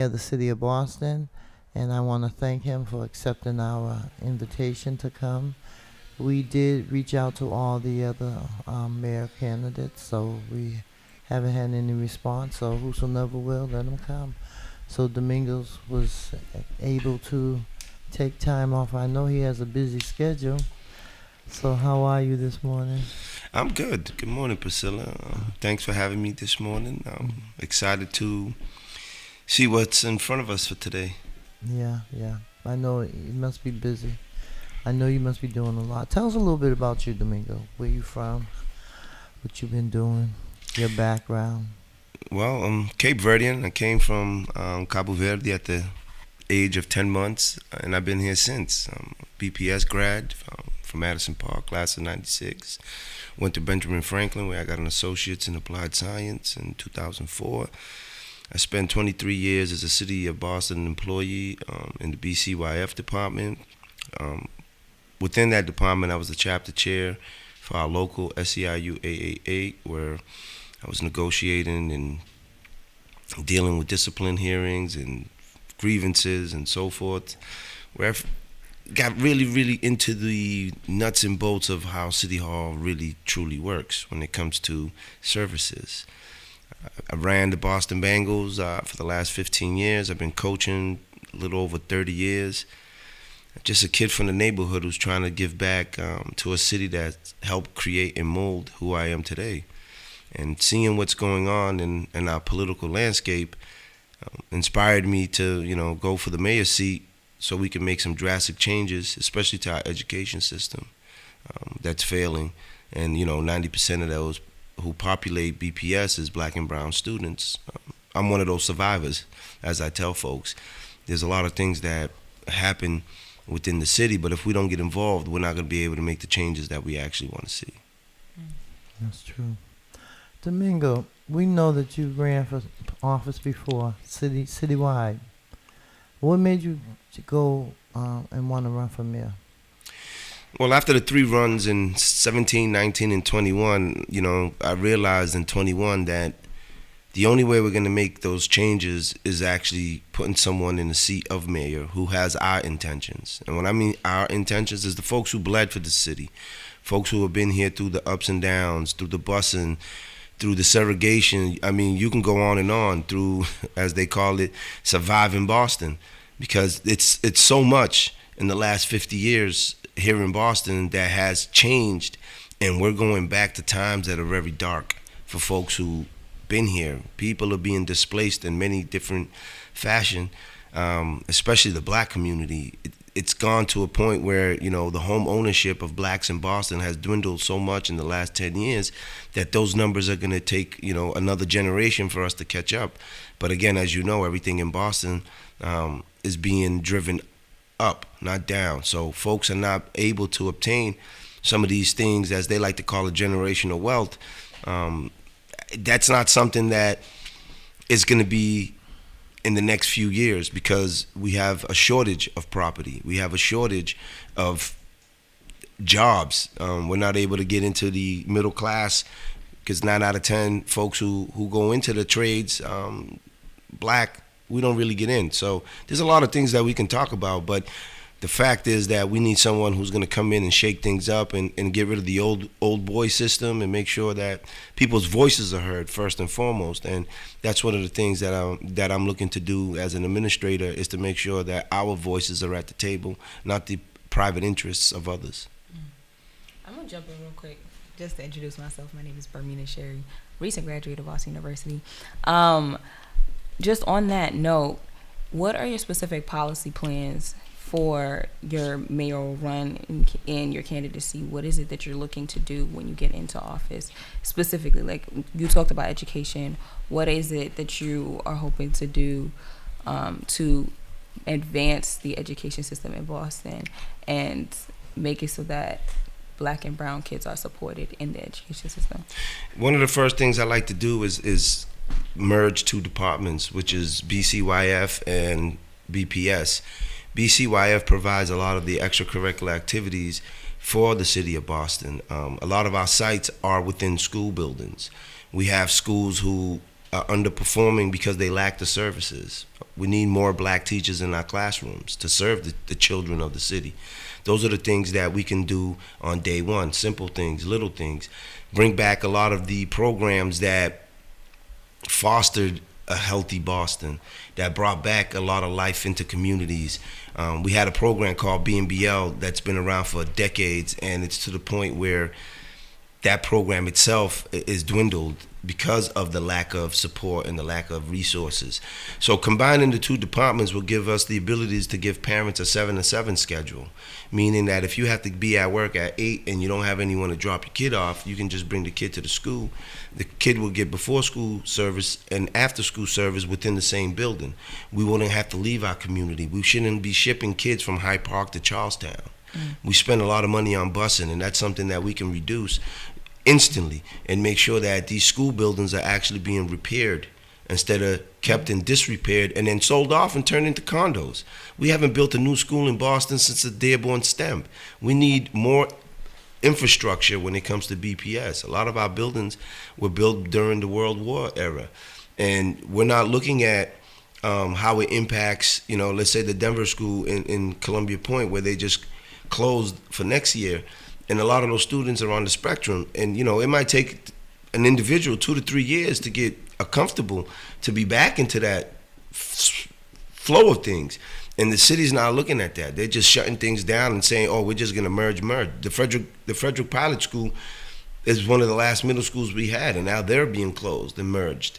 of the city of Boston, and I want to thank him for accepting our invitation to come. We did reach out to all the other mayor candidates, so we haven't had any response. So whosoever will, let them come. So Domingos was able to take time off. I know he has a busy schedule. So how are you this morning? I'm good. Good morning, Priscilla. Thanks for having me this morning. I'm excited to see what's in front of us for today. Yeah, yeah. I know you must be busy. I know you must be doing a lot. Tell us a little bit about you, Domingo. Where you from? What you've been doing? Your background? Well, I'm Cape Verdean. I came from Cabo Verde at the age of 10 months, and I've been here since. BPS grad from Madison Park, class of 96. Went to Benjamin Franklin, where I got an associate's in applied science in 2004. I spent 23 years as a City of Boston employee in the BCYF department. Um, Within that department, I was the chapter chair for our local SEIU 888, where I was negotiating and dealing with discipline hearings and grievances and so forth, where I got really, really into the nuts and bolts of how City Hall really, truly works when it comes to services. I ran the Boston Bengals for the last 15 years. I've been coaching a little over 30 years. Just a kid from the neighborhood who's trying to give back to a city that helped create and mold who I am today. And seeing what's going on in our political landscape inspired me to, go for the mayor's seat so we can make some drastic changes, especially to our education system that's failing. And, 90% of those who populate BPS is black and brown students. I'm one of those survivors, as I tell folks. There's a lot of things that happen within the city, but if we don't get involved, we're not going to be able to make the changes that we actually want to see. That's true. Domingo, we know that you ran for office before, citywide. What made you go and want to run for mayor? Well, after the 3 runs in 17, 19, and 21, I realized in 21 that the only way we're going to make those changes is actually putting someone in the seat of mayor who has our intentions. And when I mean our intentions is the folks who bled for the city, folks who have been here through the ups and downs, through the busing, through the segregation. I mean, you can go on and on through, as they call it, surviving Boston, because it's so much in the last 50 years here in Boston that has changed, and we're going back to times that are very dark for folks who been here. People are being displaced in many different fashion, especially the black community. It's gone to a point where, the home ownership of blacks in Boston has dwindled so much in the last 10 years that those numbers are going to take, another generation for us to catch up. But again, as you know, everything in Boston is being driven up, not down. So folks are not able to obtain some of these things, as they like to call it, generational wealth. That's not something that is going to be in the next few years, because we have a shortage of property. We have a shortage of jobs. We're not able to get into the middle class because 9 out of 10 folks who go into the trades, black, we don't really get in. So there's a lot of things that we can talk about, but the fact is that we need someone who's going to come in and shake things up and get rid of the old boy system and make sure that people's voices are heard first and foremost. And that's one of the things that I'm looking to do as an administrator, is to make sure that our voices are at the table, not the private interests of others. I'm going to jump in real quick just to introduce myself. My name is Bermina Sherry, recent graduate of Boston University. Just on that note, what are your specific policy plans for your mayoral run and your candidacy? What is it that you're looking to do when you get into office? Specifically, like you talked about education, what is it that you are hoping to do to advance the education system in Boston and make it so that black and brown kids are supported in the education system? One of the first things I like to do is merge 2 departments, which is BCYF and BPS. BCYF provides a lot of the extracurricular activities for the city of Boston. A lot of our sites are within school buildings. We have schools who are underperforming because they lack the services. We need more black teachers in our classrooms to serve the children of the city. Those are the things that we can do on day one, simple things, little things. Bring back a lot of the programs that fostered a healthy Boston, that brought back a lot of life into communities. We had a program called BNBL that's been around for decades, and it's to the point where that program itself is dwindled because of the lack of support and the lack of resources. So combining the two departments will give us the abilities to give parents a 7-to-7 schedule, meaning that if you have to be at work at 8 and you don't have anyone to drop your kid off, you can just bring the kid to the school. The kid will get before school service and after school service within the same building. We wouldn't have to leave our community. We shouldn't be shipping kids from Hyde Park to Charlestown. We spend a lot of money on busing, and that's something that we can reduce instantly and make sure that these school buildings are actually being repaired instead of kept in disrepair and then sold off and turned into condos. We haven't built a new school in Boston since the Dearborn STEM. We need more infrastructure when it comes to BPS. A lot of our buildings were built during the World War era, and we're not looking at how it impacts, let's say the Denver school in Columbia Point, where they just closed for next year. And a lot of those students are on the spectrum. And, it might take an individual 2 to 3 years to get comfortable to be back into that flow of things. And the city's not looking at that. They're just shutting things down and saying, oh, we're just going to merge. The Frederick Pilot School is one of the last middle schools we had, and now they're being closed and merged.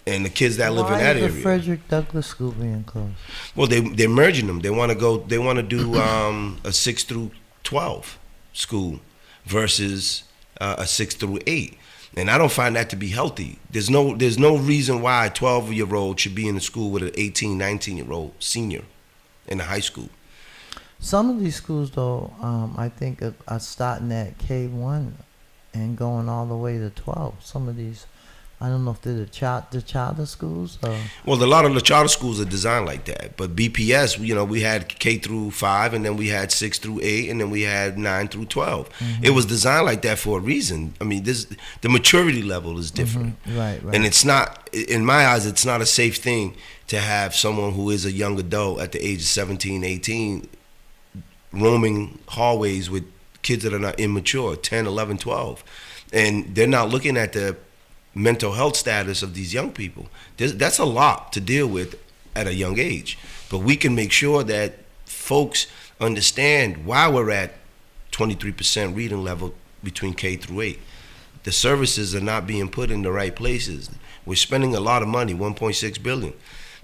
And the kids that live in that area. Why is the Frederick Douglass School being closed? Well, they're merging them. They want to do a 6 through 12 school versus a 6 through 8, and I don't find that to be healthy. There's no reason why a 12-year-old should be in a school with an 18, 19-year-old senior in a high school. Some of these schools, though, I think are starting at K1 and going all the way to 12. Some of these, I don't know if they're the charter schools. Well, a lot of the charter schools are designed like that. But BPS, we had K through 5, and then we had 6 through 8, and then we had 9 through 12. Mm-hmm. It was designed like that for a reason. I mean, the maturity level is different. Mm-hmm. Right. And it's not, in my eyes, it's not a safe thing to have someone who is a young adult at the age of 17, 18, roaming hallways with kids that are not immature, 10, 11, 12. And they're not looking at the mental health status of these young people. That's a lot to deal with at a young age. But we can make sure that folks understand why we're at 23% reading level between K through 8. The services are not being put in the right places. We're spending a lot of money, $1.6 billion.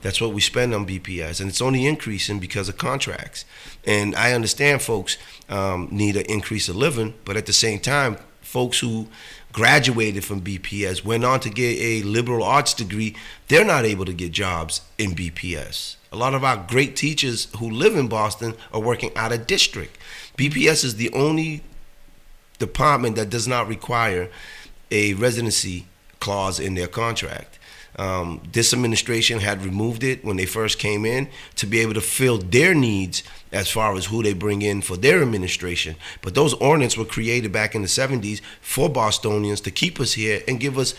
That's what we spend on BPS, and it's only increasing because of contracts. And I understand folks need an increase of living, but at the same time, folks who graduated from BPS went on to get a liberal arts degree, they're not able to get jobs in BPS. A lot of our great teachers who live in Boston are working out of district. BPS is the only department that does not require a residency clause in their contract. This administration had removed it when they first came in to be able to fill their needs as far as who they bring in for their administration. But those ordinances were created back in the 70s for Bostonians to keep us here and give us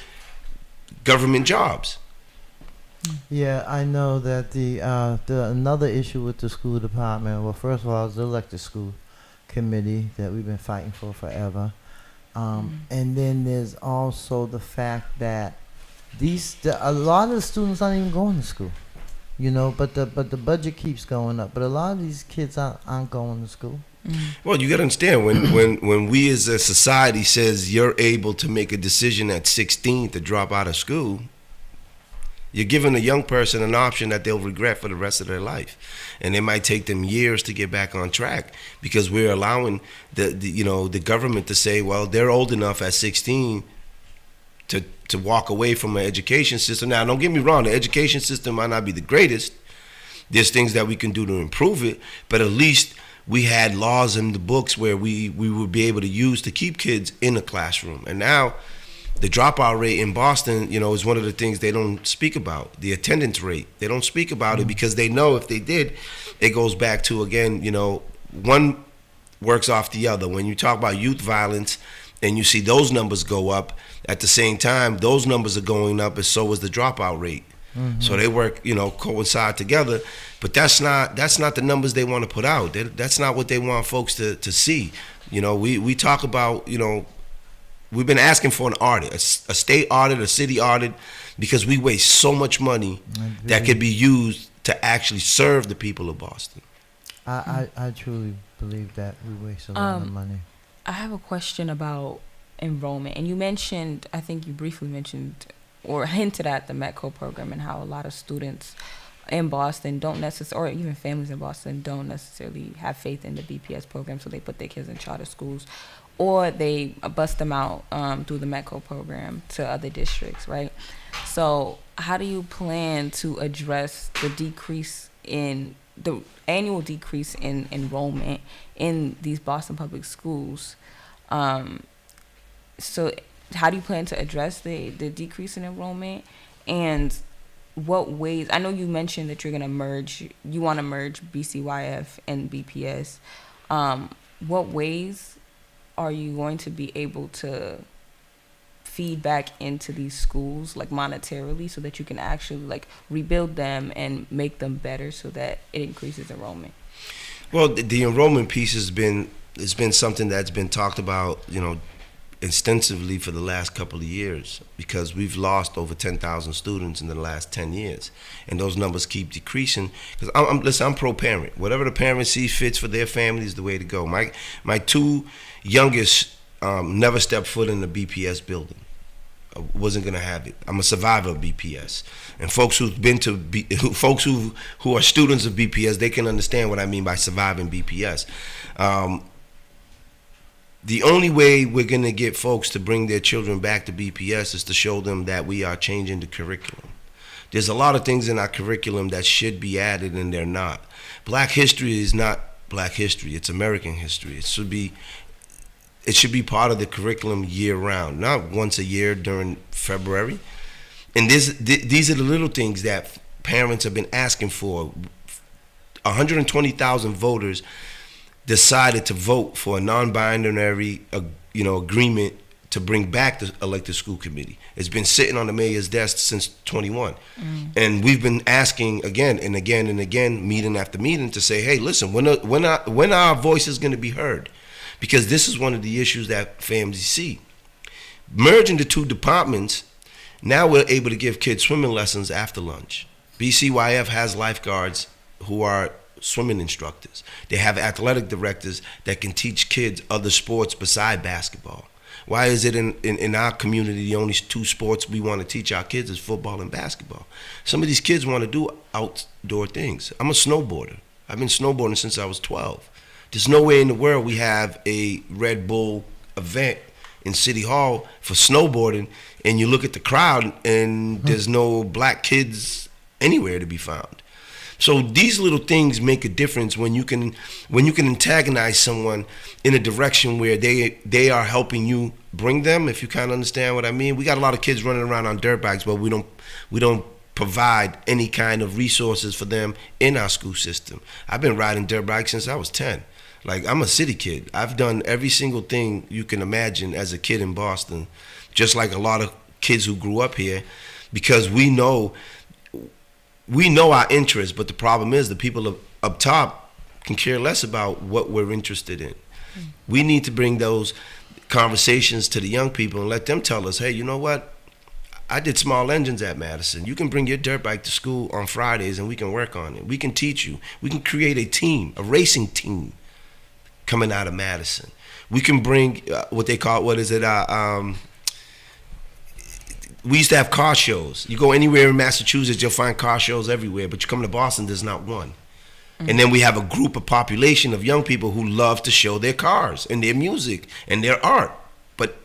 government jobs. Yeah, I know that the another issue with the school department, well, first of all, is the elected school committee that we've been fighting for forever. And then there's also the fact that a lot of the students aren't even going to school, but the budget keeps going up. But a lot of these kids aren't going to school. Well, you got to understand, when we as a society says you're able to make a decision at 16 to drop out of school, you're giving a young person an option that they'll regret for the rest of their life. And it might take them years to get back on track because we're allowing the government to say, well, they're old enough at 16 to walk away from an education system. Now, don't get me wrong, the education system might not be the greatest. There's things that we can do to improve it, but at least we had laws in the books where we would be able to use to keep kids in the classroom. And now the dropout rate in Boston, is one of the things they don't speak about, the attendance rate. They don't speak about it because they know if they did, it goes back to, again, one works off the other. When you talk about youth violence and you see those numbers go up. At the same time, those numbers are going up, and so is the dropout rate. So they work, coincide together. But that's not the numbers they want to put out. That's not what they want folks to see. We talk about, we've been asking for an audit, a state audit, a city audit, because we waste so much money that could be used to actually serve the people of Boston. I truly believe that we waste a lot of money. I have a question about enrollment, and you mentioned, I think you briefly mentioned or hinted at the METCO program and how a lot of students in Boston don't necessarily, or even families in Boston don't necessarily have faith in the BPS program, so they put their kids in charter schools, or they bust them out through the METCO program to other districts, right? So how do you plan to address the annual decrease in enrollment in these Boston public schools? So how do you plan to address the decrease in enrollment, and what ways? I know you mentioned that you want to merge BCYF and BPS. What ways are you going to be able to feed back into these schools, like monetarily, so that you can actually like rebuild them and make them better so that it increases enrollment? Well, the enrollment piece has been something that's been talked about, extensively for the last couple of years, because we've lost over 10,000 students in the last 10 years, and those numbers keep decreasing. Because I'm pro-parent. Whatever the parent sees fits for their family is the way to go. My two youngest never stepped foot in the BPS building. I wasn't gonna have it. I'm a survivor of BPS, and folks who've been to folks who are students of BPS, they can understand what I mean by surviving BPS. The only way we're going to get folks to bring their children back to BPS is to show them that we are changing the curriculum. There's a lot of things in our curriculum that should be added, and they're not. Black history is not Black history. It's American history. It should be part of the curriculum year-round, not once a year during February. And these are the little things that parents have been asking for. 120,000 voters decided to vote for a non-binary, agreement to bring back the elected school committee. It's been sitting on the mayor's desk since 21. And we've been asking again and again and again, meeting after meeting, to say, hey, listen, when are our voices going to be heard? Because this is one of the issues that families see. Merging the two departments, now we're able to give kids swimming lessons after lunch. BCYF has lifeguards who are swimming instructors. They have athletic directors that can teach kids other sports beside basketball. Why is it in our community the only two sports we want to teach our kids is football and basketball? Some of these kids want to do outdoor things. I'm a snowboarder. I've been snowboarding since I was 12. There's no way in the world we have a Red Bull event in City Hall for snowboarding, and you look at the crowd and there's no black kids anywhere to be found. So these little things make a difference when you can antagonize someone in a direction where they are helping you bring them, if you kind of understand what I mean. We got a lot of kids running around on dirt bikes, but we don't provide any kind of resources for them in our school system. I've been riding dirt bikes since I was 10. Like, I'm a city kid. I've done every single thing you can imagine as a kid in Boston, just like a lot of kids who grew up here, because we know our interests, but the problem is the people up top can care less about what we're interested in. We need to bring those conversations to the young people and let them tell us, hey, you know what? I did small engines at Madison. You can bring your dirt bike to school on Fridays and we can work on it. We can teach you. We can create a team, a racing team coming out of Madison. We can bring what they call, we used to have car shows. You go anywhere in Massachusetts, you'll find car shows everywhere, but you come to Boston, there's not one. And then we have a group of population of young people who love to show their cars and their music and their art, but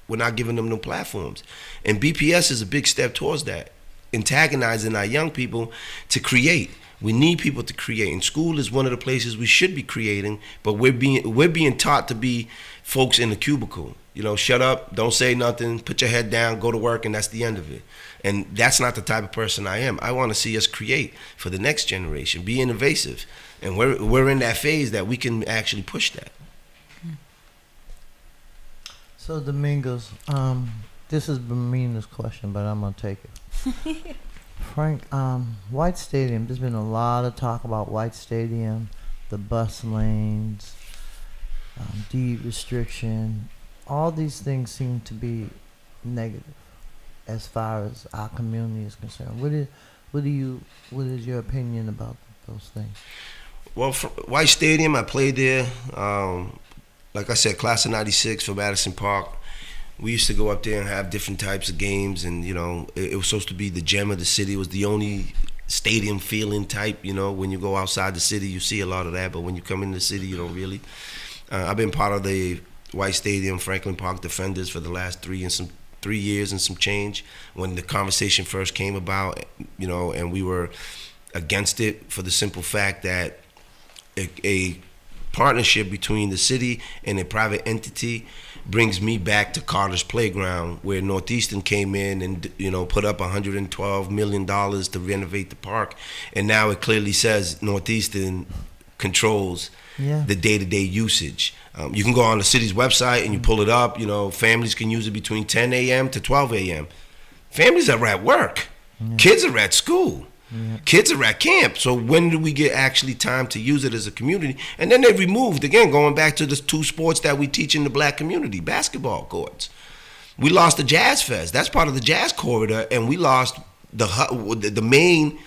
we're not giving them no platforms. And BPS is a big step towards that, antagonizing our young people to create. We need people to create, and school is one of the places we should be creating, but we're being taught to be folks in the cubicle. Shut up, don't say nothing, put your head down, go to work, and that's the end of it. And that's not the type of person I am. I want to see us create for the next generation, be innovative. And we're in that phase that we can actually push that. So Domingos, this is Bermina's question, but I'm gonna take it. Frank, White Stadium. There's been a lot of talk about White Stadium, the bus lanes, deed restriction. All these things seem to be negative as far as our community is concerned. What is your opinion about those things? Well, White Stadium, I played there. Like I said, class of '96 for Madison Park. We used to go up there and have different types of games, and it was supposed to be the gem of the city. It was the only stadium feeling type. When you go outside the city, you see a lot of that, but when you come in the city, you don't really. I've been part of the White Stadium Franklin Park Defenders for the last 3 years and some change. When the conversation first came about, and we were against it for the simple fact that a partnership between the city and a private entity brings me back to Carter's Playground, where Northeastern came in and put up $112 million to renovate the park, and now it clearly says Northeastern controls the day-to-day usage. You can go on the city's website and you pull it up. Families can use it between 10 a.m. to 12 a.m. Families are at work. Kids are at school. Kids are at camp. So when do we get actually time to use it as a community? And then they removed, again, going back to the 2 sports that we teach in the black community, basketball courts. We lost the Jazz Fest. That's part of the Jazz Corridor, and we lost the main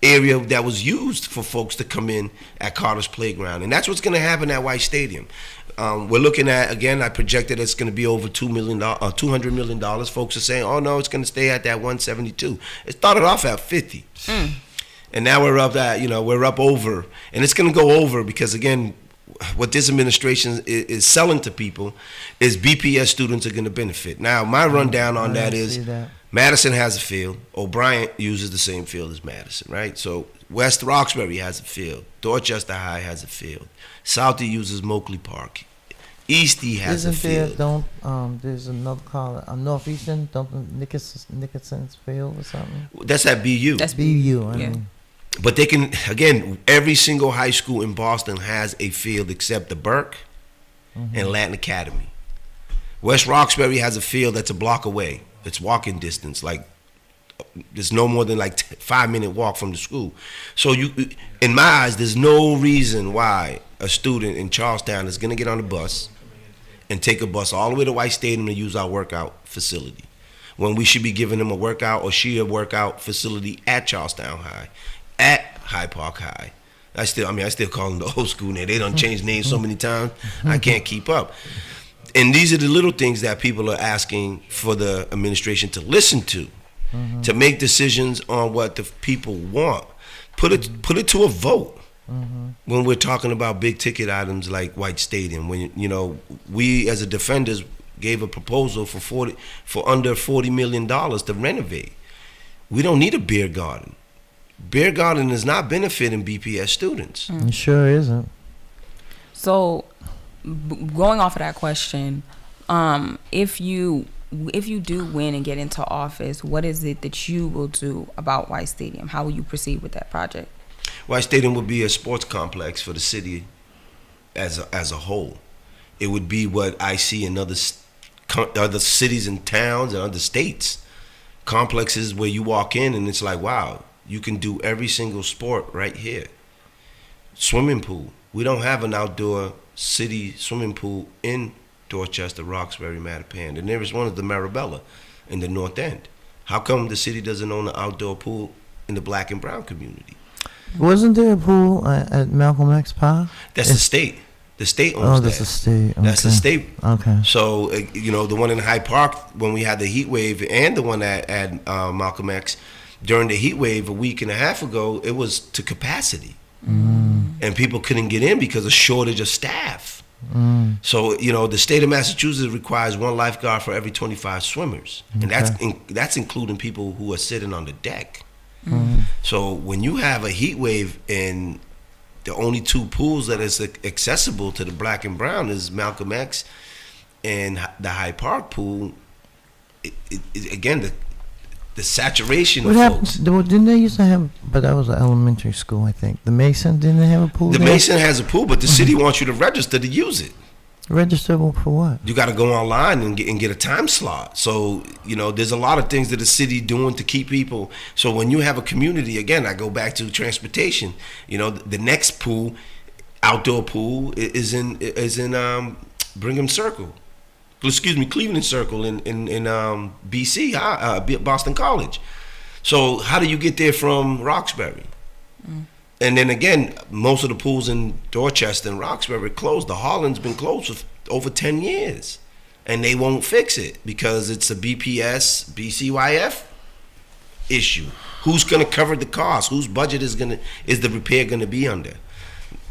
area that was used for folks to come in at Carter's Playground. And that's what's going to happen at White Stadium. We're looking at, again, I projected it's going to be over $200 million. Folks are saying, oh, no, it's going to stay at that 172. It started off at 50. And now we're up at, we're up over. And it's going to go over because, again, what this administration is selling to people is BPS students are going to benefit. Now, my rundown on that is Madison has a field. O'Brien uses the same field as Madison, right? So West Roxbury has a field. Dorchester High has a field. Southie uses Moakley Park. Eastie has a field. There's another call, Northeastern, Nickerson's field or something? That's at BU. That's BU, I mean. But they can, again, every single high school in Boston has a field except the Burke and Latin Academy. West Roxbury has a field that's a block away. It's walking distance, there's no more than 5-minute walk from the school. So in my eyes, there's no reason why a student in Charlestown is going to get on a bus and take a bus all the way to White Stadium to use our workout facility, when we should be giving them a workout workout facility at Charlestown High, at Hyde Park High. I still call them the old school name. They done changed names so many times, I can't keep up. And these are the little things that people are asking for the administration to listen to make decisions on what the people want. Put it to a vote. When we're talking about big ticket items like White Stadium, when we as a Defenders gave a proposal for under $40 million to renovate. We don't need a beer garden. Beer garden is not benefiting BPS students. It sure isn't. So, going off of that question, if you do win and get into office, what is it that you will do about White Stadium? How will you proceed with that project? White Stadium would be a sports complex for the city as a whole. It would be what I see in other cities and towns and other states. Complexes where you walk in and it's like, wow, you can do every single sport right here. Swimming pool. We don't have an outdoor city swimming pool in Dorchester, Roxbury, Mattapan. The nearest one is the Marabella in the North End. How come the city doesn't own an outdoor pool in the black and brown community? Wasn't there a pool at Malcolm X Park? That's the state. The state owns that. That's the state. Okay. That's the state. Okay. So, the one in Hyde Park, when we had the heat wave, and the one at Malcolm X, during the heat wave a week and a half ago, it was to capacity. And people couldn't get in because of shortage of staff. So, the state of Massachusetts requires 1 lifeguard for every 25 swimmers. And that's including people who are sitting on the deck. So when you have a heat wave and the only 2 pools that is accessible to the black and brown is Malcolm X and the Hyde Park pool, again, the saturation what of happens? folks. Didn't they used to have? But that was an elementary school, I think. The Mason, didn't they have a pool? The there? Mason has a pool, but the city wants you to register to use it. Register for what? You got to go online and get a time slot. So, there's a lot of things that the city doing to keep people. So when you have a community, again, I go back to transportation. The next pool, outdoor pool, is in Brigham Circle. Excuse me, Cleveland Circle in BC, Boston College. So how do you get there from Roxbury? And then again, most of the pools in Dorchester and Roxbury closed. The Harlan's been closed for over 10 years. And they won't fix it because it's a BCYF issue. Who's going to cover the cost? Whose budget is the repair going to be under?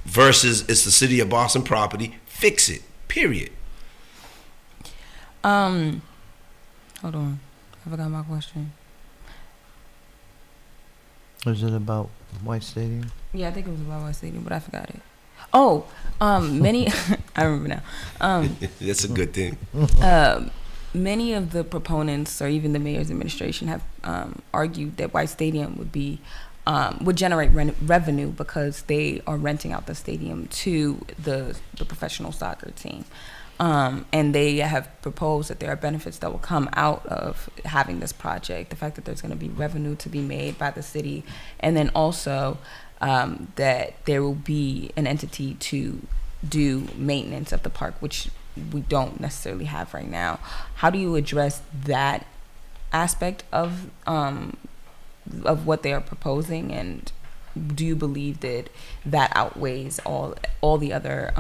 Versus it's the city of Boston property. Fix it. Period. Hold on. I forgot my question. Was it about White Stadium? Yeah, I think it was about White Stadium, but I forgot it. Oh, many. I remember now. That's a good thing. Many of the proponents, or even the mayor's administration, have argued that White Stadium would generate revenue because they are renting out the stadium to the professional soccer team. And they have proposed that there are benefits that will come out of having this project. The fact that there's going to be revenue to be made by the city, and then also that there will be an entity to do maintenance of the park, which we don't necessarily have right now. How do you address that aspect of what they are proposing, and do you believe that outweighs all the other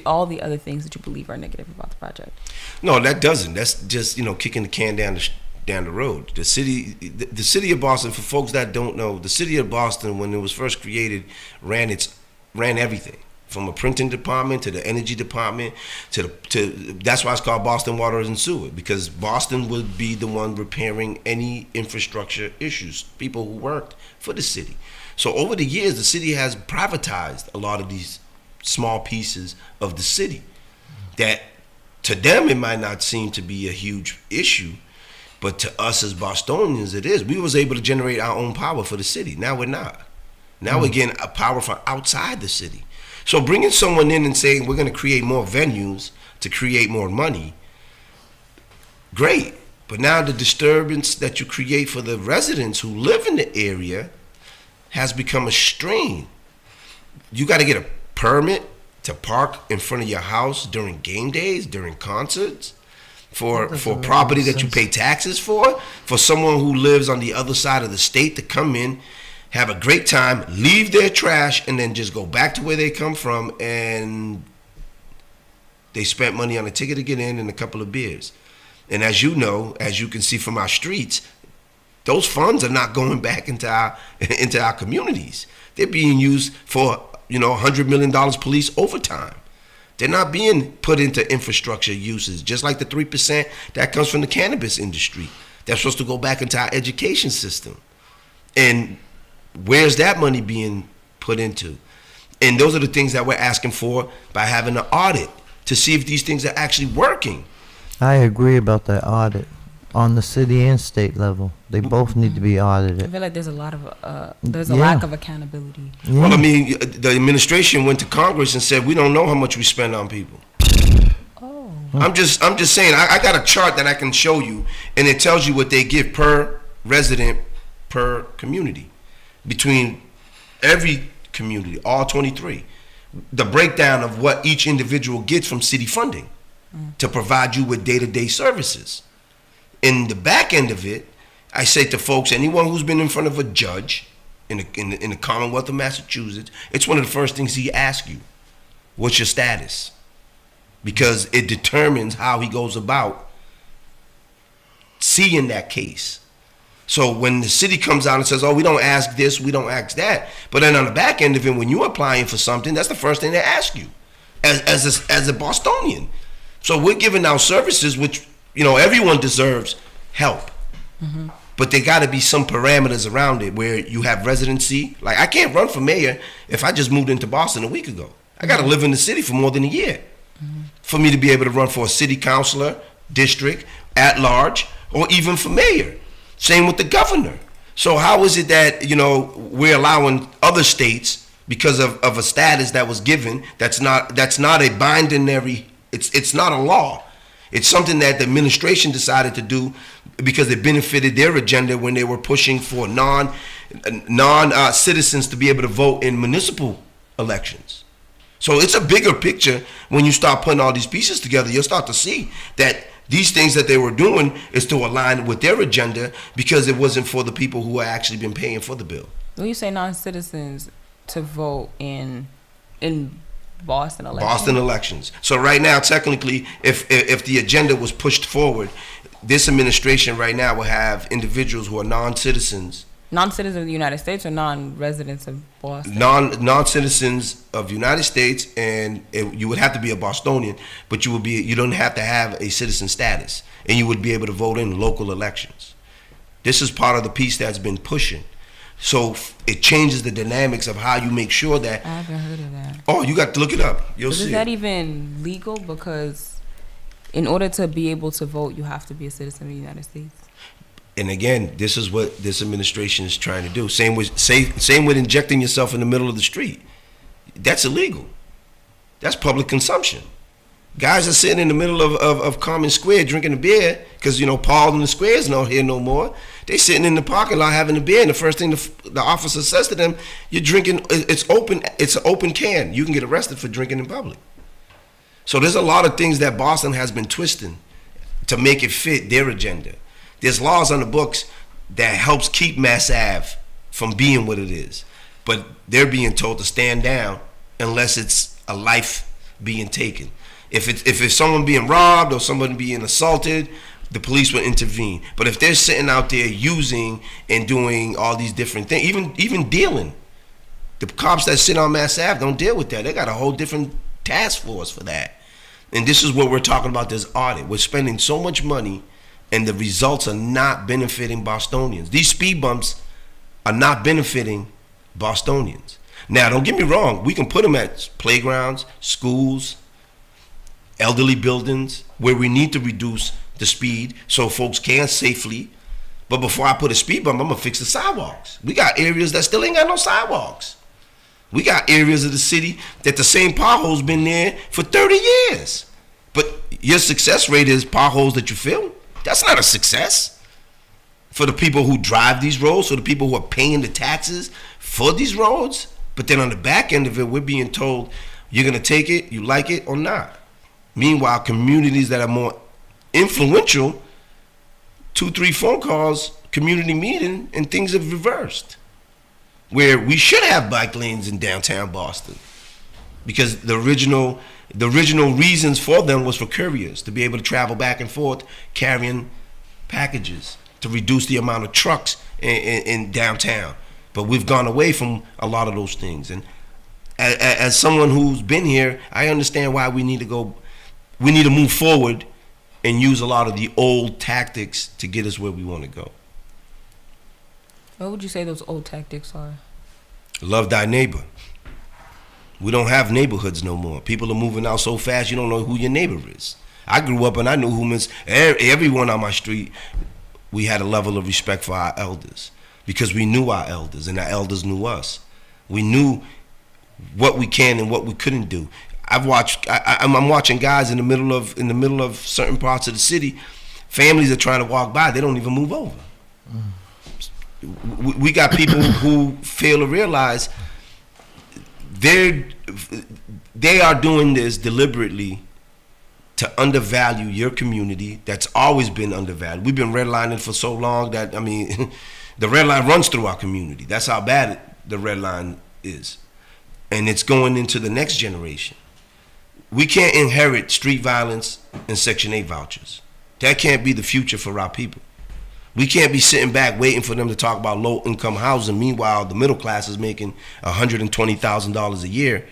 all the other things that you believe are negative about the project? No, that doesn't. That's just kicking the can down the road. The city of Boston, for folks that don't know, the city of Boston, when it was first created, ran everything from a printing department to the energy department to that's why it's called Boston Water and Sewer, because Boston would be the one repairing any infrastructure issues, people who worked for the city. So over the years, the city has privatized a lot of these small pieces of the city that to them it might not seem to be a huge issue, but to us as Bostonians it is. We was able to generate our own power for the city. Now we're not. Now we're getting a power from outside the city. So bringing someone in and saying we're going to create more venues to create more money, great. But now the disturbance that you create for the residents who live in the area has become a strain. You got to get a permit to park in front of your house during game days, during concerts, for property that you pay taxes for someone who lives on the other side of the state to come in, have a great time, leave their trash, and then just go back to where they come from, and they spent money on a ticket to get in and a couple of beers. And as you know, as you can see from our streets, those funds are not going back into our communities. They're being used for $100 million police overtime. They're not being put into infrastructure uses, just like the 3% that comes from the cannabis industry. That's supposed to go back into our education system. And where's that money being put into? And those are the things that we're asking for by having an audit to see if these things are actually working. I agree about that audit on the city and state level. They both need to be audited. I feel like there's a lot of lack of accountability. Yeah. Well, I mean, the administration went to Congress and said we don't know how much we spend on people. Oh. I'm just saying. I got a chart that I can show you, and it tells you what they give per resident per community between every community, all 23. The breakdown of what each individual gets from city funding to provide you with day-to-day services. In the back end of it, I say to folks, anyone who's been in front of a judge in the Commonwealth of Massachusetts, it's one of the first things he asks you. What's your status? Because it determines how he goes about seeing that case. So when the city comes out and says, oh, we don't ask this, we don't ask that, but then on the back end of it, when you're applying for something, that's the first thing they ask you as a Bostonian. So we're giving out services which, everyone deserves help. Mm-hmm. But there got to be some parameters around it where you have residency. Like, I can't run for mayor if I just moved into Boston a week ago. I got to live in the city for more than a year for me to be able to run for a city councilor, district, at large, or even for mayor. Same with the governor. So how is it that, we're allowing other states because of a status that was given that's not a binary. It's not a law. It's something that the administration decided to do because it benefited their agenda when they were pushing for non citizens to be able to vote in municipal elections. So it's a bigger picture. When you start putting all these pieces together, you'll start to see that these things that they were doing is to align with their agenda because it wasn't for the people who had actually been paying for the bill. When you say non-citizens to vote in Boston elections? Boston elections. So right now, technically, if the agenda was pushed forward, this administration right now will have individuals who are non-citizens. Non-citizens of the United States or non-residents of Boston? Non-citizens of the United States, and you would have to be a Bostonian, but you don't have to have a citizen status, and you would be able to vote in local elections. This is part of the piece that's been pushing. So it changes the dynamics of how you make sure that. I haven't heard of that. Oh, you got to look it up. You'll see. Is that even legal? Because in order to be able to vote, you have to be a citizen of the United States. And again, this is what this administration is trying to do. Same with injecting yourself in the middle of the street. That's illegal. That's public consumption. Guys are sitting in the middle of Common Square drinking a beer because, Paul and the Square's not here no more. They sitting in the parking lot having a beer, and the first thing the officer says to them, you're drinking, it's an open can. You can get arrested for drinking in public. So there's a lot of things that Boston has been twisting to make it fit their agenda. There's laws on the books that helps keep Mass Ave from being what it is. But they're being told to stand down unless it's a life being taken. If it's someone being robbed or someone being assaulted, the police will intervene. But if they're sitting out there using and doing all these different things, even dealing, the cops that sit on Mass Ave don't deal with that. They got a whole different task force for that. And this is what we're talking about, this audit. We're spending so much money and the results are not benefiting Bostonians. These speed bumps are not benefiting Bostonians. Now, don't get me wrong. We can put them at playgrounds, schools, elderly buildings, where we need to reduce the speed so folks can safely. But before I put a speed bump, I'm going to fix the sidewalks. We got areas that still ain't got no sidewalks. We got areas of the city that the same potholes been there for 30 years. But your success rate is potholes that you fill. That's not a success for the people who drive these roads, for the people who are paying the taxes for these roads. But then on the back end of it, we're being told you're going to take it, you like it or not. Meanwhile, communities that are more influential, 2-3 phone calls, community meeting, and things have reversed. Where we should have bike lanes in downtown Boston. Because the original reasons for them was for couriers to be able to travel back and forth carrying packages to reduce the amount of trucks in downtown. But we've gone away from a lot of those things. And as someone who's been here, I understand why we need to move forward and use a lot of the old tactics to get us where we want to go. What would you say those old tactics are? Love thy neighbor. We don't have neighborhoods no more. People are moving out so fast you don't know who your neighbor is. I grew up and I knew everyone on my street. We had a level of respect for our elders because we knew our elders and our elders knew us. We knew what we can and what we couldn't do. I'm watching guys in the middle of certain parts of the city. Families are trying to walk by. They don't even move over. We got people who fail to realize they are doing this deliberately to undervalue your community that's always been undervalued. We've been redlining for so long that, the red line runs through our community. That's how bad the red line is. And it's going into the next generation. We can't inherit street violence and Section 8 vouchers. That can't be the future for our people. We can't be sitting back waiting for them to talk about low-income housing. Meanwhile, the middle class is making $120,000 a year,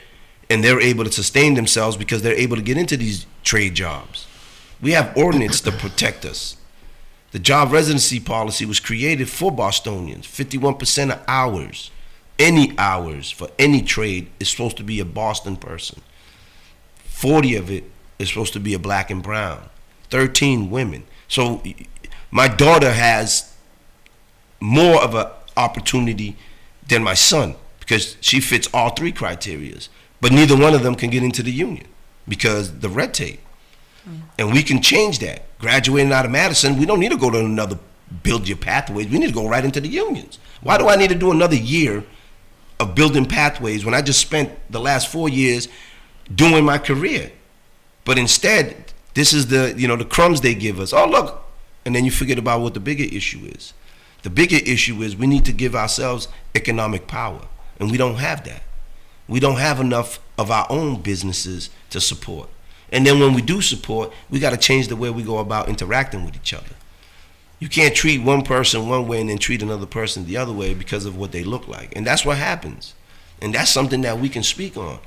and they're able to sustain themselves because they're able to get into these trade jobs. We have ordinance to protect us. The job residency policy was created for Bostonians. 51% of hours, any hours for any trade is supposed to be a Boston person. 40 of it is supposed to be a black and brown. 13 women. So my daughter has more of an opportunity than my son because she fits all three criterias. But neither one of them can get into the union because the red tape. And we can change that. Graduating out of Madison, we don't need to go to another build your pathways. We need to go right into the unions. Why do I need to do another year of building pathways when I just spent the last 4 years doing my career? But instead, this is the crumbs they give us. Oh, look. And then you forget about what the bigger issue is. The bigger issue is we need to give ourselves economic power. And we don't have that. We don't have enough of our own businesses to support. And then when we do support, we got to change the way we go about interacting with each other. You can't treat one person one way and then treat another person the other way because of what they look like. And that's what happens. And that's something that we can speak on.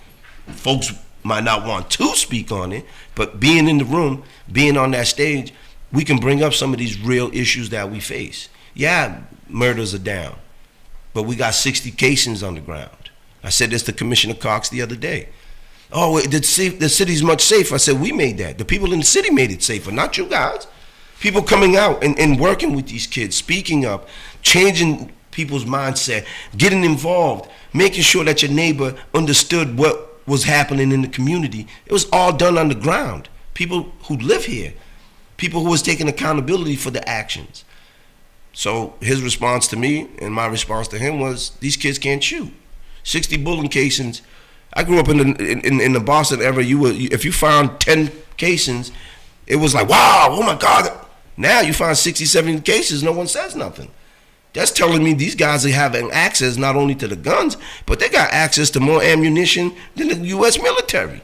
Folks might not want to speak on it, but being in the room, being on that stage, we can bring up some of these real issues that we face. Yeah, murders are down, but we got 60 cases on the ground. I said this to Commissioner Cox the other day. Oh, the city's much safer. I said, we made that. The people in the city made it safer, not you guys. People coming out and working with these kids, speaking up, changing people's mindset, getting involved, making sure that your neighbor understood what was happening in the community. It was all done on the ground. People who live here, people who was taking accountability for the actions. So his response to me and my response to him was, these kids can't shoot. 60 bullet casings. I grew up in the Boston era. If you found 10 casings, it was like, wow, oh my God. Now you find 60, 70 cases, no one says nothing. That's telling me these guys are having access not only to the guns, but they got access to more ammunition than the U.S. military.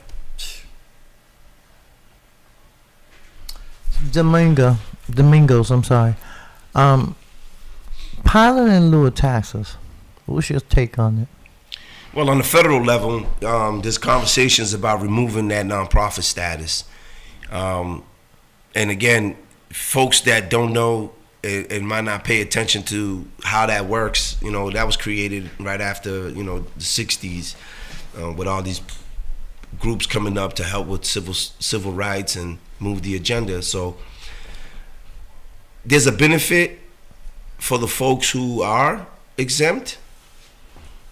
Domingos, I'm sorry. Pilot in lieu of taxes. What's your take on it? Well, on the federal level, there's conversations about removing that nonprofit status. And again, folks that don't know and might not pay attention to how that works, that was created right after, the 60s with all these groups coming up to help with civil rights and move the agenda. So there's a benefit for the folks who are exempt.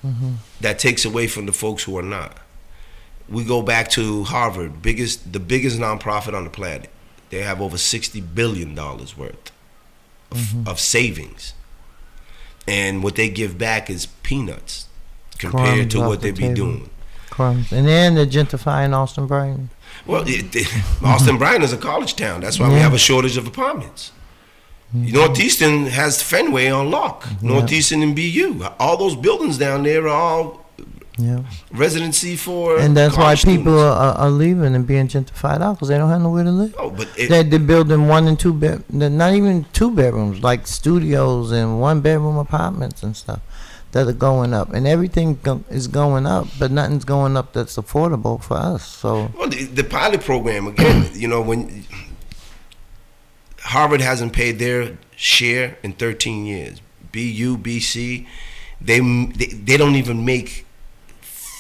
Mm-hmm. That takes away from the folks who are not. We go back to Harvard, the biggest nonprofit on the planet. They have over $60 billion worth of savings. And what they give back is peanuts compared to what they be doing. Crumbs. And then they're gentrifying Austin Brighton. Well, Austin Brighton is a college town. That's why we have a shortage of apartments. Northeastern has Fenway on lock. Northeastern and BU. All those buildings down there are all residency for and that's why students. People are leaving and being gentrified out because they don't have nowhere to live. Oh, but they're building 1 and 2 bed, not even 2 bedrooms, like studios and 1 bedroom apartments and stuff that are going up, and everything is going up, but nothing's going up that's affordable for us. So, well, the pilot program again, when Harvard hasn't paid their share in 13 years, BU, BC, they don't even make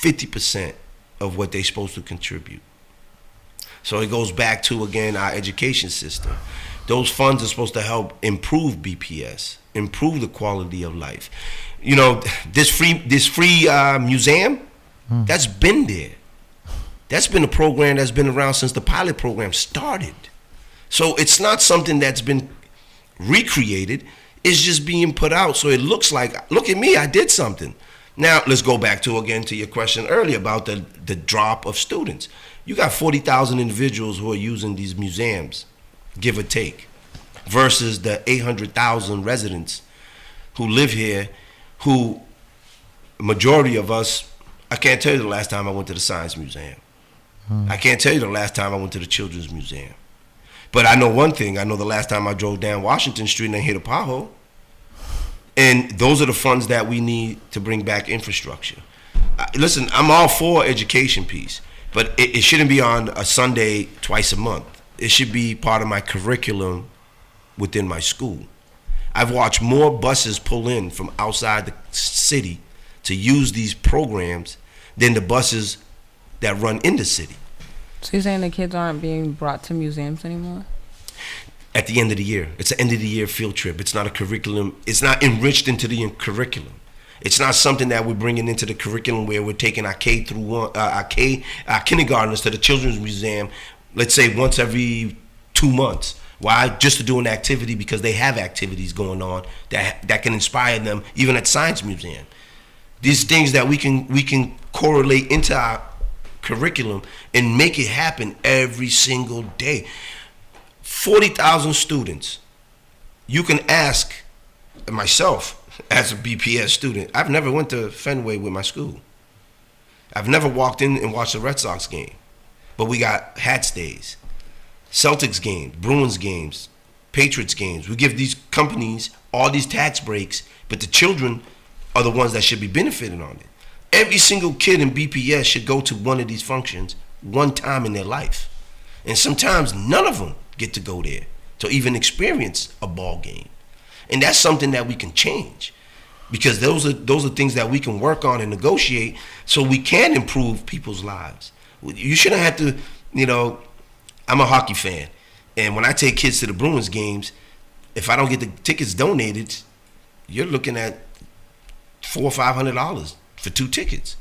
50% of what they're supposed to contribute. So it goes back to, again, our education system. Those funds are supposed to help improve BPS, improve the quality of life. This free museum, that's been there. That's been a program that's been around since the pilot program started. So it's not something that's been recreated. It's just being put out. So it looks like, look at me, I did something. Now, let's go back to your question earlier about the drop of students. You got 40,000 individuals who are using these museums, give or take, versus the 800,000 residents who live here, who, majority of us, I can't tell you the last time I went to the Science Museum. I can't tell you the last time I went to the Children's Museum. But I know one thing. I know the last time I drove down Washington Street and I hit a pothole. And those are the funds that we need to bring back infrastructure. Listen, I'm all for education piece, but it shouldn't be on a Sunday twice a month. It should be part of my curriculum within my school. I've watched more buses pull in from outside the city to use these programs than the buses that run in the city. So you're saying the kids aren't being brought to museums anymore? At the end of the year. It's an end of the year field trip. It's not a curriculum. It's not enriched into the curriculum. It's not something that we're bringing into the curriculum where we're taking our K through one, our kindergartners to the children's museum, let's say once every 2 months. Why? Just to do an activity because they have activities going on that can inspire them, even at Science Museum. These things that we can correlate into our curriculum and make it happen every single day. 40,000 students. You can ask myself as a BPS student. I've never went to Fenway with my school. I've never walked in and watched a Red Sox game. But we got Hats Days, Celtics games, Bruins games, Patriots games. We give these companies all these tax breaks, but the children are the ones that should be benefiting on it. Every single kid in BPS should go to one of these functions one time in their life. And sometimes none of them get to go there to even experience a ball game. And that's something that we can change, because those are things that we can work on and negotiate so we can improve people's lives. You shouldn't have to, I'm a hockey fan, and when I take kids to the Bruins games, if I don't get the tickets donated, you're looking at $400 or $500 for 2 tickets.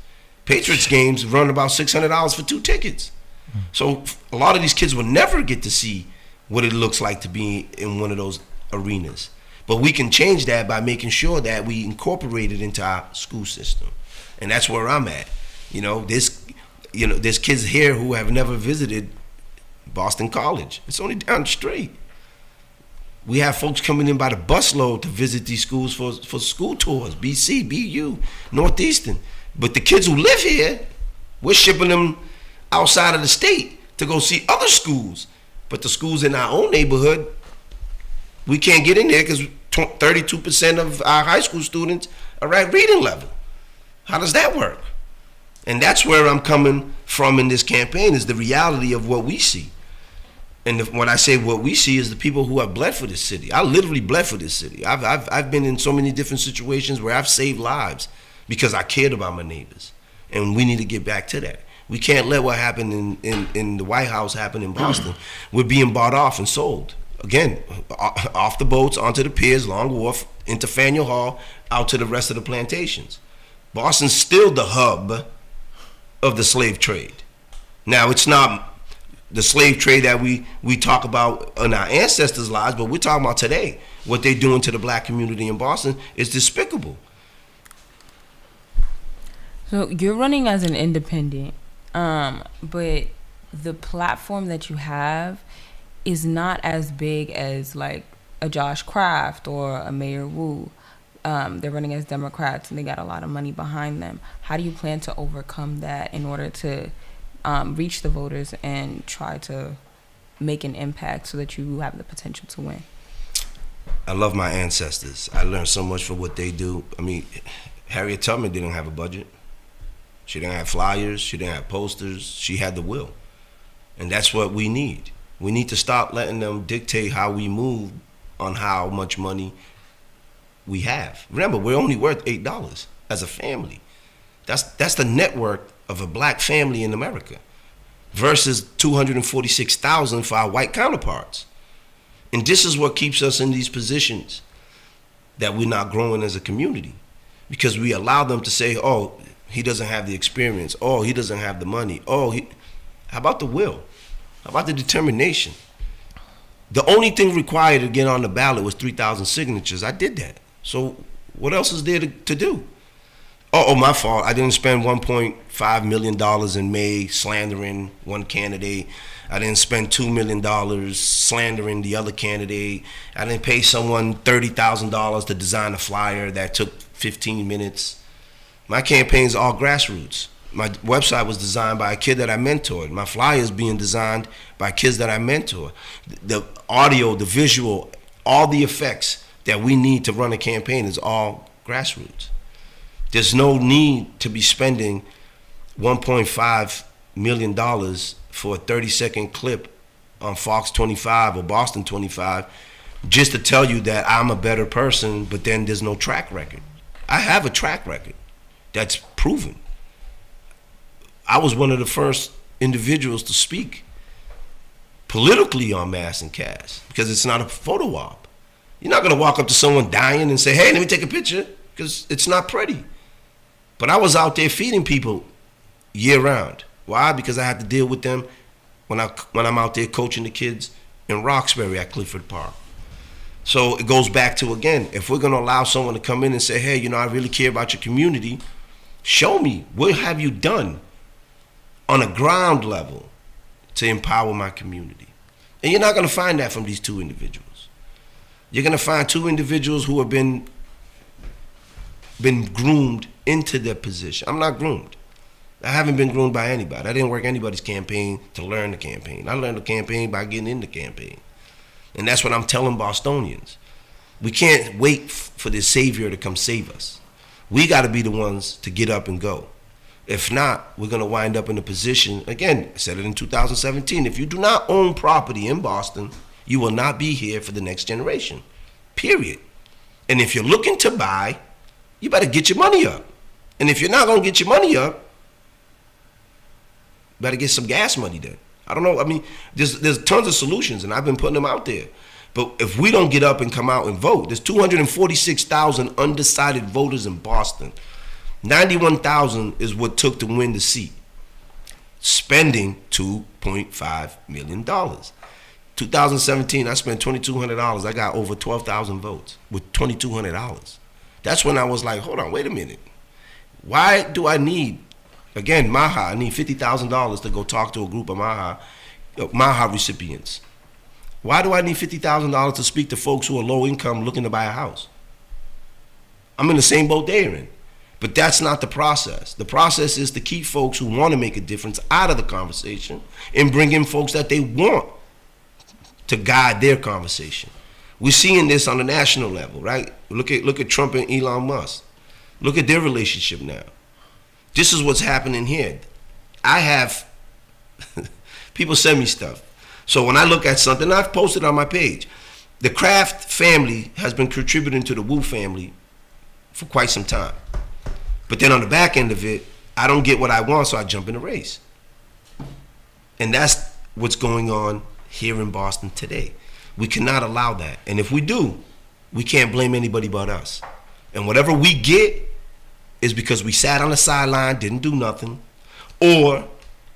Patriots games run about $600 for 2 tickets. So a lot of these kids will never get to see what it looks like to be in one of those arenas. But we can change that by making sure that we incorporate it into our school system. And that's where I'm at. There's kids here who have never visited Boston College. It's only down the street. We have folks coming in by the busload to visit these schools for school tours, BC, BU, Northeastern. But the kids who live here, we're shipping them outside of the state to go see other schools. But the schools in our own neighborhood, we can't get in there because 32% of our high school students are at reading level. How does that work? And that's where I'm coming from in this campaign, is the reality of what we see. And when I say what we see is the people who have bled for this city. I literally bled for this city. I've been in so many different situations where I've saved lives because I cared about my neighbors. And we need to get back to that. We can't let what happened in the White House happen in Boston. We're being bought off and sold. Again, off the boats, onto the piers, Long Wharf, into Faneuil Hall, out to the rest of the plantations. Boston's still the hub of the slave trade. Now, it's not the slave trade that we talk about in our ancestors' lives, but we're talking about today. What they're doing to the black community in Boston is despicable. So you're running as an independent, but the platform that you have is not as big as like a Josh Kraft or a Mayor Wu. They're running as Democrats and they got a lot of money behind them. How do you plan to overcome that in order to reach the voters and try to make an impact so that you have the potential to win? I love my ancestors. I learned so much from what they do. I mean, Harriet Tubman didn't have a budget. She didn't have flyers. She didn't have posters. She had the will. And that's what we need. We need to stop letting them dictate how we move on how much money we have. Remember, we're only worth $8 as a family. That's the net worth of a black family in America versus $246,000 for our white counterparts. And this is what keeps us in these positions, that we're not growing as a community, because we allow them to say, oh, he doesn't have the experience. Oh, he doesn't have the money. How about the will? How about the determination? The only thing required to get on the ballot was 3,000 signatures. I did that. So what else is there to do? Oh, my fault. I didn't spend $1.5 million in May slandering one candidate. I didn't spend $2 million slandering the other candidate. I didn't pay someone $30,000 to design a flyer that took 15 minutes. My campaign's all grassroots. My website was designed by a kid that I mentored. My flyer is being designed by kids that I mentor. The audio, the visual, all the effects that we need to run a campaign is all grassroots. There's no need to be spending $1.5 million for a 30-second clip on Fox 25 or Boston 25 just to tell you that I'm a better person, but then there's no track record. I have a track record that's proven. I was one of the first individuals to speak politically on Mass and Cass because it's not a photo op. You're not going to walk up to someone dying and say, hey, let me take a picture. because it's not pretty. But I was out there feeding people year round. Why? Because I had to deal with them when I'm out there coaching the kids in Roxbury at Clifford Park. So it goes back to, again, if we're going to allow someone to come in and say, hey, I really care about your community, show me, what have you done on a ground level to empower my community? And you're not going to find that from these two individuals. You're going to find two individuals who have been groomed into their position. I'm not groomed. I haven't been groomed by anybody. I didn't work anybody's campaign to learn the campaign. I learned the campaign by getting in the campaign. And that's what I'm telling Bostonians. We can't wait for this savior to come save us. We got to be the ones to get up and go. If not, we're going to wind up in a position, again, I said it in 2017, if you do not own property in Boston, you will not be here for the next generation, period. And if you're looking to buy, you better get your money up. And if you're not going to get your money up, you better get some gas money then. I don't know. I mean, there's tons of solutions, and I've been putting them out there. But if we don't get up and come out and vote, there's 246,000 undecided voters in Boston. 91,000 is what took to win the seat. Spending $2.5 million. 2017, I spent $2,200. I got over 12,000 votes with $2,200. That's when I was like, hold on, wait a minute. Why do I need, again, MAHA, I need $50,000 to go talk to a group of MAHA recipients. Why do I need $50,000 to speak to folks who are low income looking to buy a house? I'm in the same boat they're in. But that's not the process. The process is to keep folks who want to make a difference out of the conversation and bring in folks that they want to guide their conversation. We're seeing this on the national level, right? Look at Trump and Elon Musk. Look at their relationship now. This is what's happening here. I have people send me stuff. So when I look at something, I've posted on my page. The Kraft family has been contributing to the Wu family for quite some time. But then on the back end of it, I don't get what I want, so I jump in the race. And that's what's going on here in Boston today. We cannot allow that. And if we do, we can't blame anybody but us. And whatever we get is because we sat on the sideline, didn't do nothing, or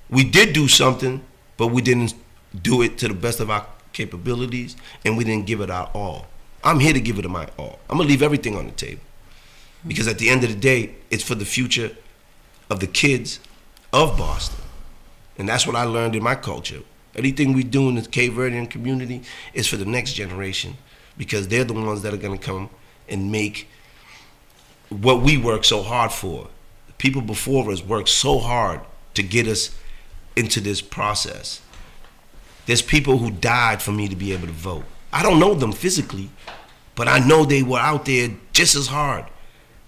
we did do something, but we didn't do it to the best of our capabilities, and we didn't give it our all. I'm here to give it my all. I'm going to leave everything on the table. Because at the end of the day, it's for the future of the kids of Boston. And that's what I learned in my culture. Anything we do in the Cape Verdean community is for the next generation, because they're the ones that are going to come and make what we work so hard for. The people before us worked so hard to get us into this process. There's people who died for me to be able to vote. I don't know them physically, but I know they were out there just as hard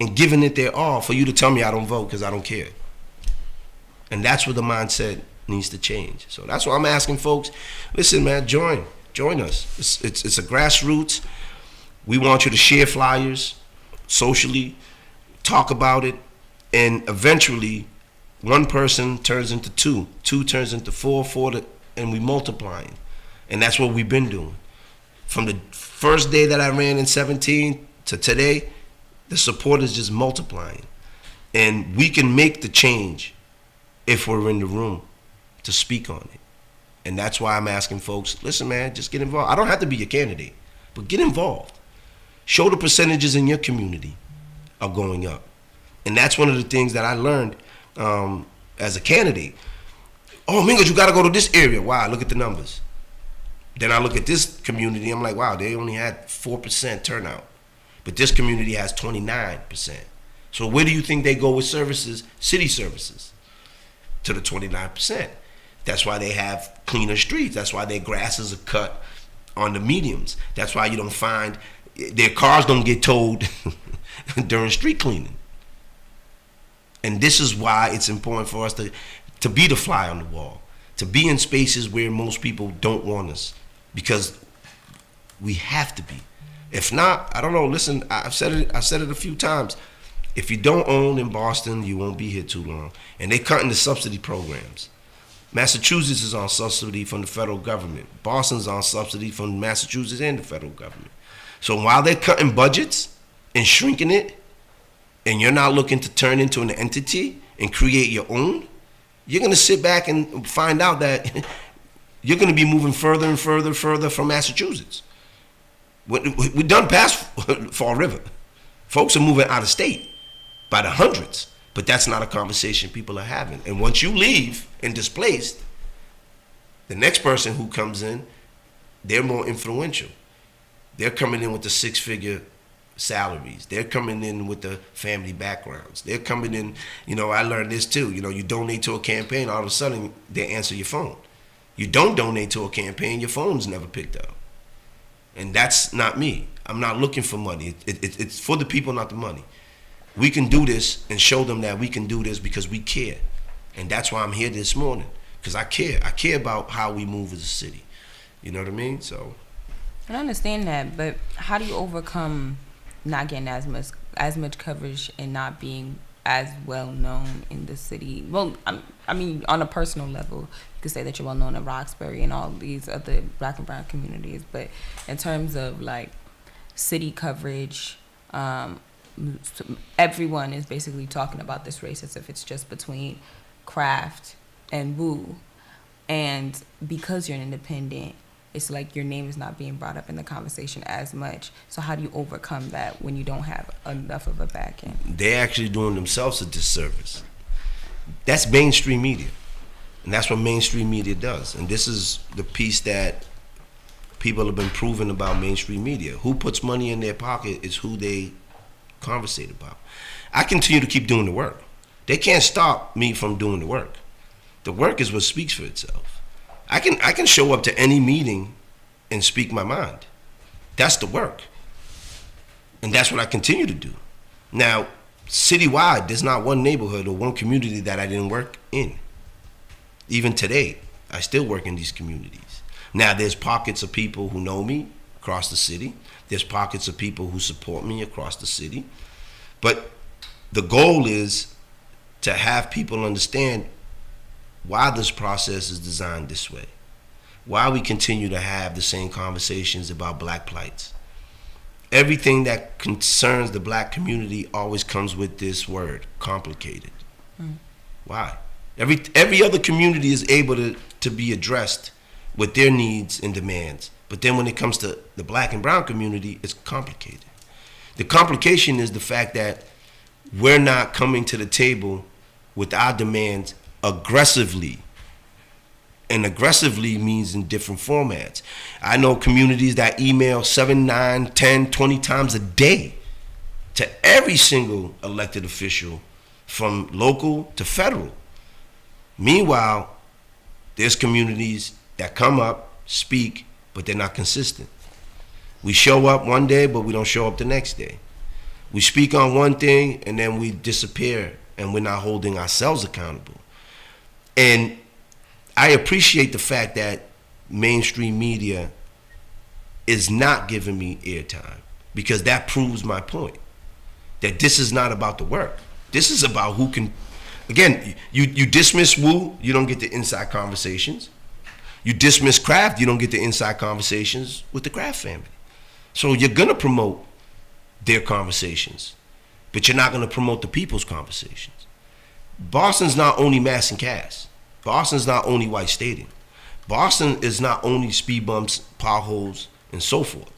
and giving it their all for you to tell me I don't vote because I don't care. And that's where the mindset needs to change. So that's why I'm asking folks, listen, man, join us. It's a grassroots. We want you to share flyers socially, talk about it, and eventually one person turns into two turns into four, and we multiplying. And that's what we've been doing. From the first day that I ran in 17 to today, the support is just multiplying. And we can make the change if we're in the room to speak on it. And that's why I'm asking folks, listen, man, just get involved. I don't have to be your candidate, but get involved. Show the percentages in your community are going up. And that's one of the things that I learned as a candidate. Oh, Mingos, you got to go to this area. Wow, look at the numbers. Then I look at this community, I'm like, wow, they only had 4% turnout. But this community has 29%. So where do you think they go with services, city services? To the 29%. That's why they have cleaner streets. That's why their grasses are cut on the mediums. That's why you don't find, their cars don't get towed during street cleaning. And this is why it's important for us to be the fly on the wall, to be in spaces where most people don't want us, because we have to be. If not, I don't know, listen, I've said it a few times. If you don't own in Boston, you won't be here too long. And they're cutting the subsidy programs. Massachusetts is on subsidy from the federal government. Boston's on subsidy from Massachusetts and the federal government. So while they're cutting budgets and shrinking it, and you're not looking to turn into an entity and create your own, you're going to sit back and find out that you're going to be moving further and further from Massachusetts. We're done past Fall River. Folks are moving out of state by the hundreds, but that's not a conversation people are having. And once you leave and displaced, the next person who comes in, they're more influential. They're coming in with the six-figure salaries. They're coming in with the family backgrounds. They're coming in, I learned this too. You donate to a campaign, all of a sudden they answer your phone. You don't donate to a campaign, your phone's never picked up. And that's not me. I'm not looking for money. It's for the people, not the money. We can do this and show them that we can do this because we care. And that's why I'm here this morning, because I care. I care about how we move as a city. You know what I mean? So I understand that, but how do you overcome not getting as much coverage and not being as well known in the city? Well, I mean, on a personal level, you could say that you're well known in Roxbury and all these other Black and brown communities, but in terms of like city coverage, everyone is basically talking about this race as if it's just between Kraft and Wu, and because you're an independent, it's like your name is not being brought up in the conversation as much. So how do you overcome that when you don't have enough of a back end? They're actually doing themselves a disservice. That's mainstream media. And that's what mainstream media does. And this is the piece that people have been proving about mainstream media. Who puts money in their pocket is who they conversate about. I continue to keep doing the work. They can't stop me from doing the work. The work is what speaks for itself. I can show up to any meeting and speak my mind. That's the work. And that's what I continue to do. Now, citywide, there's not one neighborhood or one community that I didn't work in. Even today, I still work in these communities. Now, there's pockets of people who know me across the city. There's pockets of people who support me across the city. But the goal is to have people understand why this process is designed this way, why we continue to have the same conversations about Black plights. Everything that concerns the Black community always comes with this word, complicated. Why? Every other community is able to be addressed with their needs and demands, but then when it comes to the Black and brown community, it's complicated. The complication is the fact that we're not coming to the table with our demands aggressively. And aggressively means in different formats. I know communities that email 7, 9, 10, 20 times a day to every single elected official from local to federal. Meanwhile, there's communities that come up, speak, but they're not consistent. We show up one day, but we don't show up the next day. We speak on one thing and then we disappear and we're not holding ourselves accountable. And I appreciate the fact that mainstream media is not giving me airtime, because that proves my point, that this is not about the work. This is about who can, again, you dismiss Wu, you don't get the inside conversations. You dismiss Kraft, you don't get the inside conversations with the Kraft family. So you're gonna promote their conversations, but you're not gonna promote the people's conversations. Boston's not only mass and cast. Boston's not only white stadium. Boston is not only speed bumps, potholes, and so forth.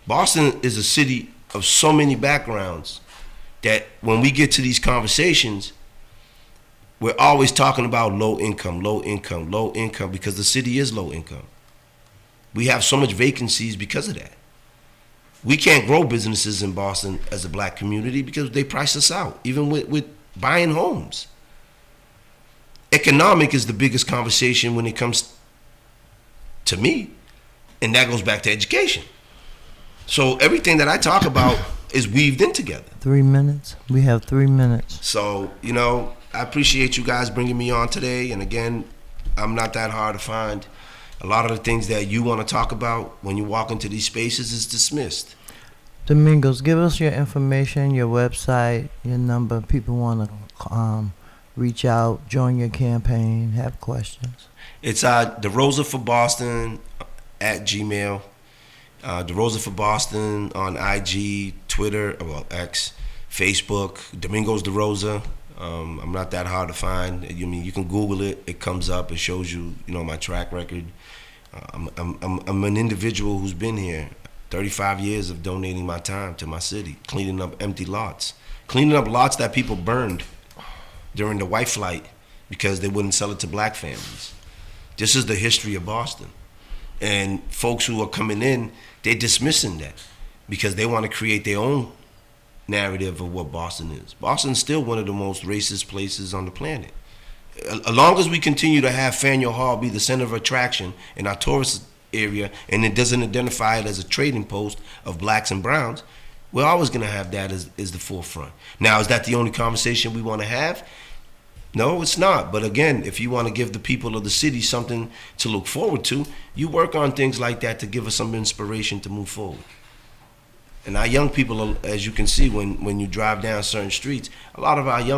Boston is a city of so many backgrounds that when we get to these conversations, we're always talking about low income, because the city is low income. We have so much vacancies because of that. We can't grow businesses in Boston as a Black community because they price us out, even with buying homes. Economic is the biggest conversation when it comes to me, and that goes back to education. So everything that I talk about is weaved in together. 3 minutes. We have 3 minutes. So, I appreciate you guys bringing me on today. And again, I'm not that hard to find. A lot of the things that you want to talk about when you walk into these spaces is dismissed. Domingos, give us your information, your website, your number. People want to reach out, join your campaign, have questions. It's DeRosa for Boston at Gmail. DeRosa for Boston on IG, Twitter, X, Facebook, Domingos De Rosa. I'm not that hard to find. You can Google it. It comes up. It shows you, my track record. I'm an individual who's been here 35 years of donating my time to my city, cleaning up empty lots, cleaning up lots that people burned during the white flight because they wouldn't sell it to black families. This is the history of Boston. And folks who are coming in, they're dismissing that because they want to create their own narrative of what Boston is. Boston's still one of the most racist places on the planet. As long as we continue to have Faneuil Hall be the center of attraction in our tourist area and it doesn't identify it as a trading post of blacks and browns, we're always going to have that as the forefront. Now, is that the only conversation we want to have? No, it's not. But again, if you want to give the people of the city something to look forward to, you work on things like that to give us some inspiration to move forward. And our young people, as you can see when you drive down certain streets, a lot of our young